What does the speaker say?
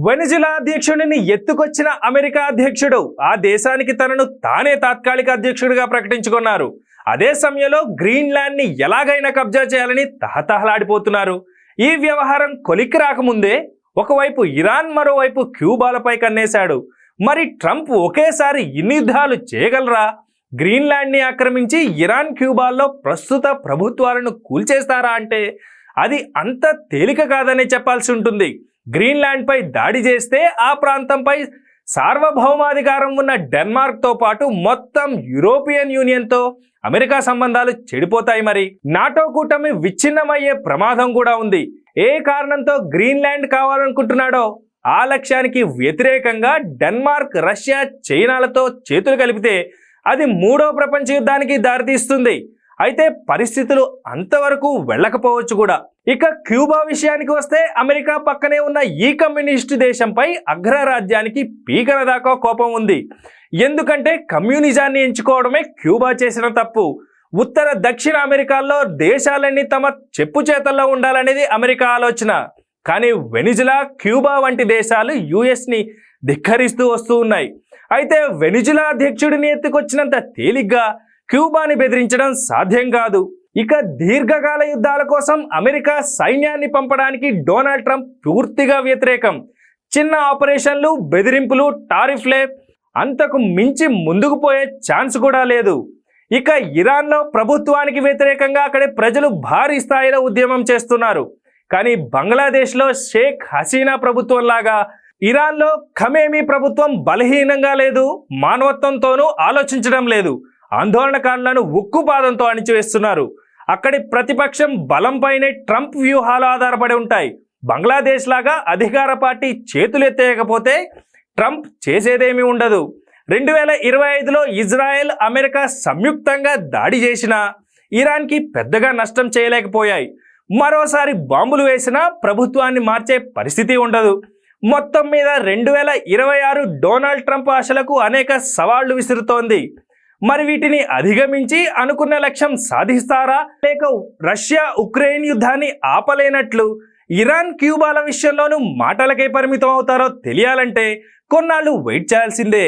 Venezuela అధ్యక్షుడిని ఎత్తుకొచ్చిన America అధ్యక్షుడు ఆ దేశానికి తనను తానే తాత్కాలిక అధ్యక్షుడిగా ప్రకటించుకున్నారు. అదే సమయంలో గ్రీన్లాండ్ ని ఎలాగైనా కబ్జా చేయాలని తహతహలాడిపోతున్నారు. ఈ వ్యవహారం కొలిక్కి రాకముందే ఒకవైపు ఇరాన్, మరోవైపు క్యూబాలపై కన్నేశాడు. మరి ట్రంప్ ఒకేసారి ఇన్ని యుద్ధాలు చేయగలరా? గ్రీన్లాండ్ ని ఆక్రమించి ఇరాన్, క్యూబాల్లో ప్రస్తుత ప్రభుత్వాలను కూల్చేస్తారా అంటే అది అంత తేలిక కాదనే చెప్పాల్సి ఉంటుంది. గ్రీన్లాండ్ పై దాడి చేస్తే ఆ ప్రాంతంపై సార్వభౌమాధికారం ఉన్న డెన్మార్క్తో పాటు మొత్తం యూరోపియన్ యూనియన్తో అమెరికా సంబంధాలు చెడిపోతాయి. మరి నాటో కూటమి విచ్ఛిన్నమయ్యే ప్రమాదం కూడా ఉంది. ఏ కారణంతో గ్రీన్లాండ్ కావాలనుకుంటున్నాడో ఆ లక్ష్యానికి వ్యతిరేకంగా డెన్మార్క్, రష్యా, చైనాలతో చేతులు కలిపితే అది మూడో ప్రపంచ యుద్ధానికి దారితీస్తుంది. అయితే పరిస్థితులు అంతవరకు వెళ్ళకపోవచ్చు కూడా. ఇక క్యూబా విషయానికి వస్తే అమెరికా పక్కనే ఉన్న ఈ కమ్యూనిస్టు దేశంపై అగ్రరాజ్యానికి పీకల దాకా కోపం ఉంది. ఎందుకంటే కమ్యూనిజాన్ని ఎంచుకోవడమే క్యూబా చేసిన తప్పు. ఉత్తర, దక్షిణ అమెరికాల్లో దేశాలన్నీ తమ చెప్పు చేతల్లో ఉండాలనేది అమెరికా ఆలోచన. కానీ వెనిజులా, క్యూబా వంటి దేశాలు యుఎస్ని ధిక్కరిస్తూ వస్తూ ఉన్నాయి. అయితే వెనిజులా అధ్యక్షుడిని ఎత్తుకొచ్చినంత తేలిగ్గా క్యూబాని బెదిరించడం సాధ్యం కాదు. ఇక దీర్ఘకాల యుద్ధాల కోసం అమెరికా సైన్యాన్ని పంపడానికి డొనాల్డ్ ట్రంప్ పూర్తిగా వ్యతిరేకం. చిన్న ఆపరేషన్లు, బెదిరింపులు, టారిఫ్లే అంతకు మించి ముందుకు పోయే ఛాన్స్ కూడా లేదు. ఇక ఇరాన్లో ప్రభుత్వానికి వ్యతిరేకంగా అక్కడి ప్రజలు భారీ స్థాయిలో ఉద్యమం చేస్తున్నారు. కానీ బంగ్లాదేశ్లో షేక్ హసీనా ప్రభుత్వం లాగా ఇరాన్లో ఖమేనీ ప్రభుత్వం బలహీనంగా లేదు, మానవత్వంతోనూ ఆలోచించడం లేదు. ఆందోళనకారులను ఉక్కుపాదంతో అణిచివేస్తున్నారు. అక్కడి ప్రతిపక్షం బలంపైనే ట్రంప్ వ్యూహాలు ఆధారపడి ఉంటాయి. బంగ్లాదేశ్ లాగా అధికార పార్టీ చేతులెత్తేయకపోతే ట్రంప్ చేసేదేమీ ఉండదు. 2025లో ఇజ్రాయెల్, అమెరికా సంయుక్తంగా దాడి చేసినా ఇరాన్కి పెద్దగా నష్టం చేయలేకపోయాయి. మరోసారి బాంబులు వేసినా ప్రభుత్వాన్ని మార్చే పరిస్థితి ఉండదు. మొత్తం మీద 2026 డొనాల్డ్ ట్రంప్ ఆశలకు అనేక సవాళ్లు విసురుతోంది. మరి వీటిని అధిగమించి అనుకున్న లక్ష్యం సాధిస్తారా, లేక రష్యా, ఉక్రెయిన్ యుద్ధాన్ని ఆపలేనట్లు ఇరాన్, క్యూబాల విషయంలోనూ మాటలకే పరిమితం అవుతారో తెలియాలంటే కొన్నాళ్ళు వెయిట్ చేయాల్సిందే.